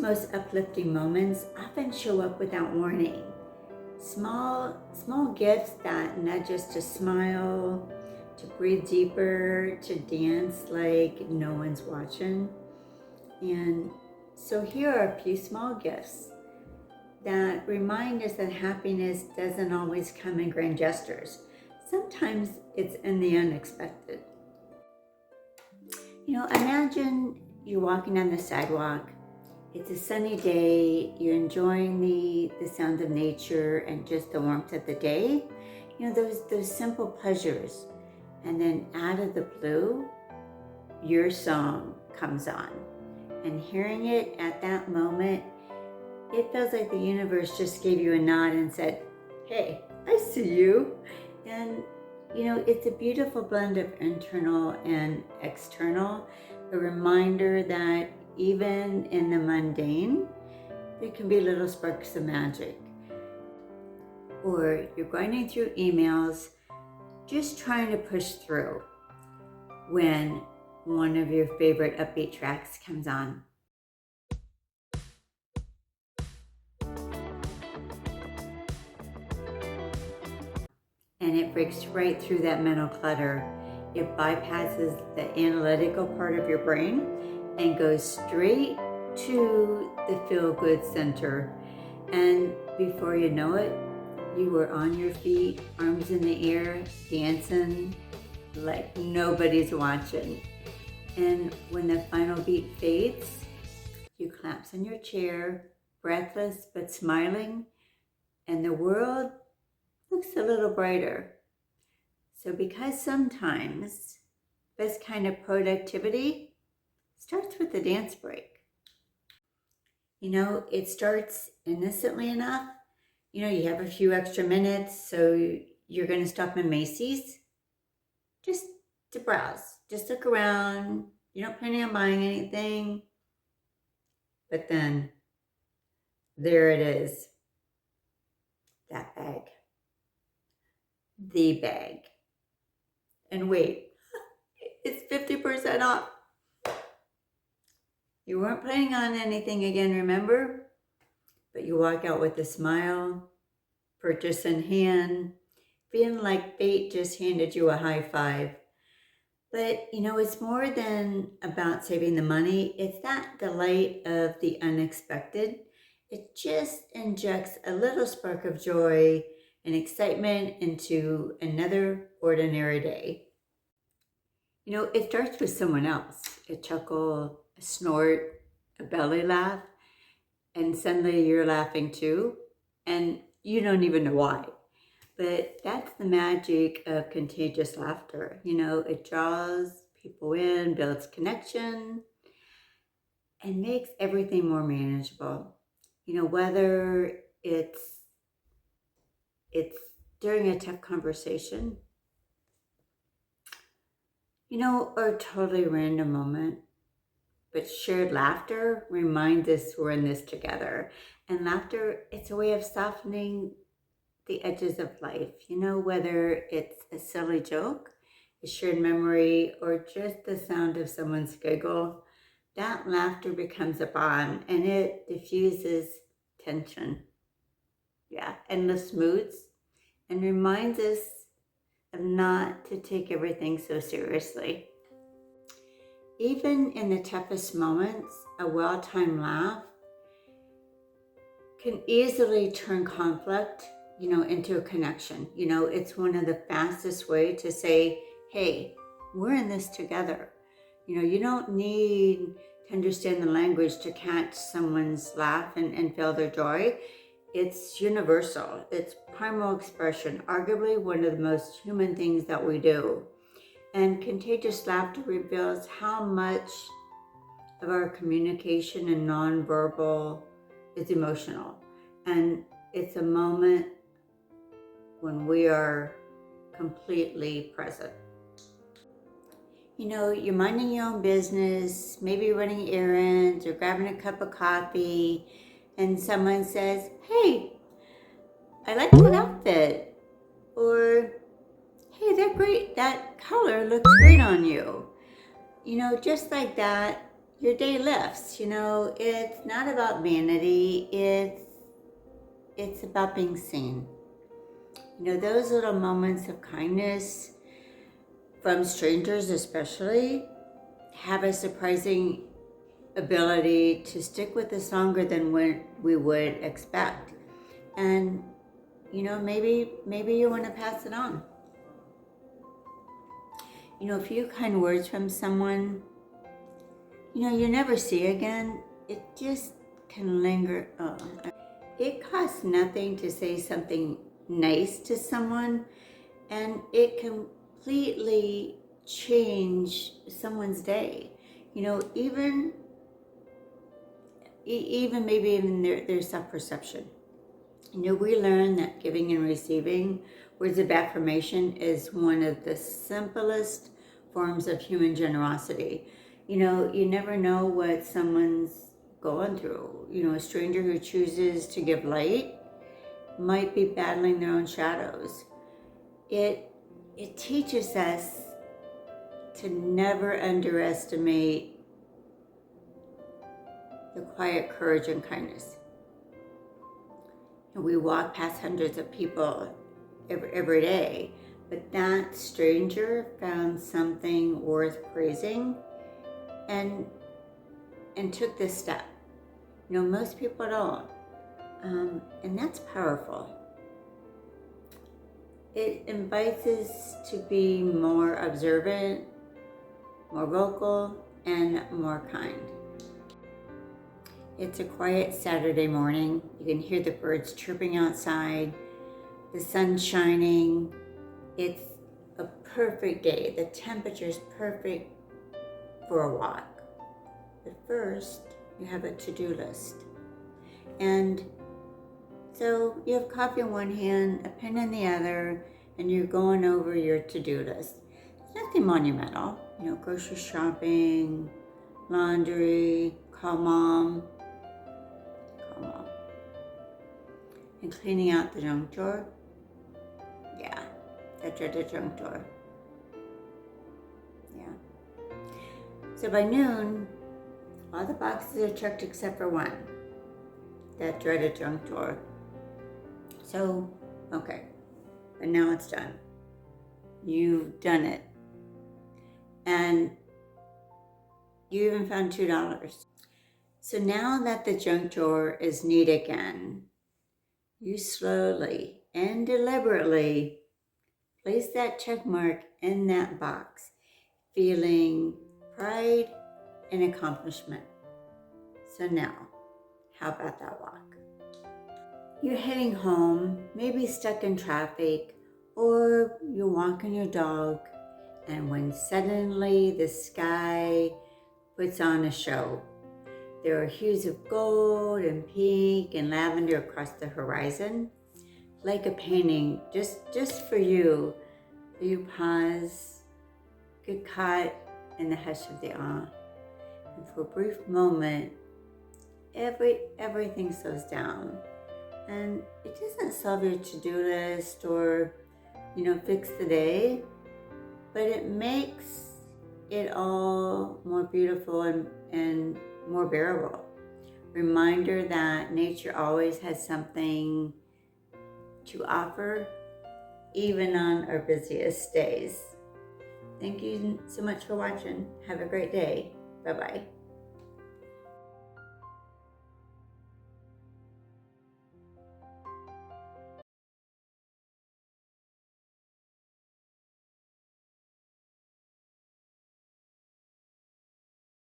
most uplifting moments often show up without warning. Small gifts that nudge us to smile, to breathe deeper, to dance like no one's watching. And so here are a few small gifts that remind us that happiness doesn't always come in grand gestures. Sometimes it's in the unexpected. Imagine you're walking on the sidewalk. It's a sunny day. You're enjoying the sound of nature and just the warmth of the day. Those simple pleasures. And then out of the blue, your song comes on. And hearing it at that moment, it feels like the universe just gave you a nod and said, "Hey, I see you." And it's a beautiful blend of internal and external, a reminder that even in the mundane, there can be little sparks of magic. Or you're grinding through emails, just trying to push through when one of your favorite upbeat tracks comes on. And it breaks right through that mental clutter. It bypasses the analytical part of your brain and goes straight to the feel-good center. And before you know it, you were on your feet, arms in the air, dancing like nobody's watching. And when the final beat fades, you collapse in your chair, breathless but smiling, and the world looks a little brighter. So because sometimes best kind of productivity starts with a dance break. It starts innocently enough. You have a few extra minutes, so you're going to stop in Macy's just to browse, just look around. You're not planning on buying anything. But then there it is, that bag. The bag. And wait, it's 50% off. You weren't planning on anything again, remember? But you walk out with a smile, purchase in hand, feeling like fate just handed you a high five. But it's more than about saving the money. It's that delight of the unexpected. It just injects a little spark of joy and excitement into another ordinary day. It starts with someone else. A chuckle, a snort, a belly laugh, and suddenly you're laughing too, and you don't even know why. But that's the magic of contagious laughter. It draws people in, builds connection, and makes everything more manageable. Whether it's during a tough conversation, or a totally random moment. But shared laughter reminds us we're in this together. And laughter, it's a way of softening the edges of life. Whether it's a silly joke, a shared memory, or just the sound of someone's giggle, that laughter becomes a bond and it diffuses tension. Yeah, endless moods, and reminds us of not to take everything so seriously. Even in the toughest moments, a well-timed laugh can easily turn conflict, into a connection. It's one of the fastest ways to say, "Hey, we're in this together." You don't need to understand the language to catch someone's laugh and feel their joy. It's universal. It's primal expression, arguably one of the most human things that we do. And contagious laughter reveals how much of our communication and nonverbal is emotional. And it's a moment when we are completely present. You're minding your own business, maybe running errands or grabbing a cup of coffee, and someone says, "Hey, I like that outfit." Or, "Hey, that color looks great on you." Just like that, your day lifts. It's not about vanity. It's about being seen. Those little moments of kindness from strangers especially have a surprising ability to stick with us longer than we would expect. And maybe you want to pass it on. A few kind words from someone you never see again, it just can linger. It costs nothing to say something nice to someone, and it completely change someone's day. Even maybe even their self-perception. We learn that giving and receiving words of affirmation is one of the simplest forms of human generosity. You never know what someone's going through. A stranger who chooses to give light might be battling their own shadows. It teaches us to never underestimate the quiet courage and kindness. We walk past hundreds of people every day, but that stranger found something worth praising and took this step. Most people don't, and that's powerful. It invites us to be more observant, more vocal, and more kind. It's a quiet Saturday morning. You can hear the birds chirping outside, the sun shining. It's a perfect day. The temperature's perfect for a walk. But first, you have a to-do list. And so you have coffee in one hand, a pen in the other, and you're going over your to-do list. It's nothing monumental. Grocery shopping, laundry, call mom, and cleaning out the junk drawer. Yeah, that dreaded junk drawer. Yeah. So by noon, all the boxes are checked except for one, that dreaded junk drawer. So, okay, but now it's done. You've done it. And you even found $2. So now that the junk drawer is neat again, you slowly and deliberately place that check mark in that box, feeling pride and accomplishment. So now, how about that walk? You're heading home, maybe stuck in traffic, or you're walking your dog, and when suddenly the sky puts on a show. There are hues of gold and pink and lavender across the horizon, like a painting just for you. So you pause, get caught in the hush of the awe, and for a brief moment, everything slows down. And it doesn't solve your to-do list or, fix the day, but it makes it all more beautiful and more bearable. Reminder that nature always has something to offer, even on our busiest days. Thank you so much for watching. Have a great day. Bye-bye.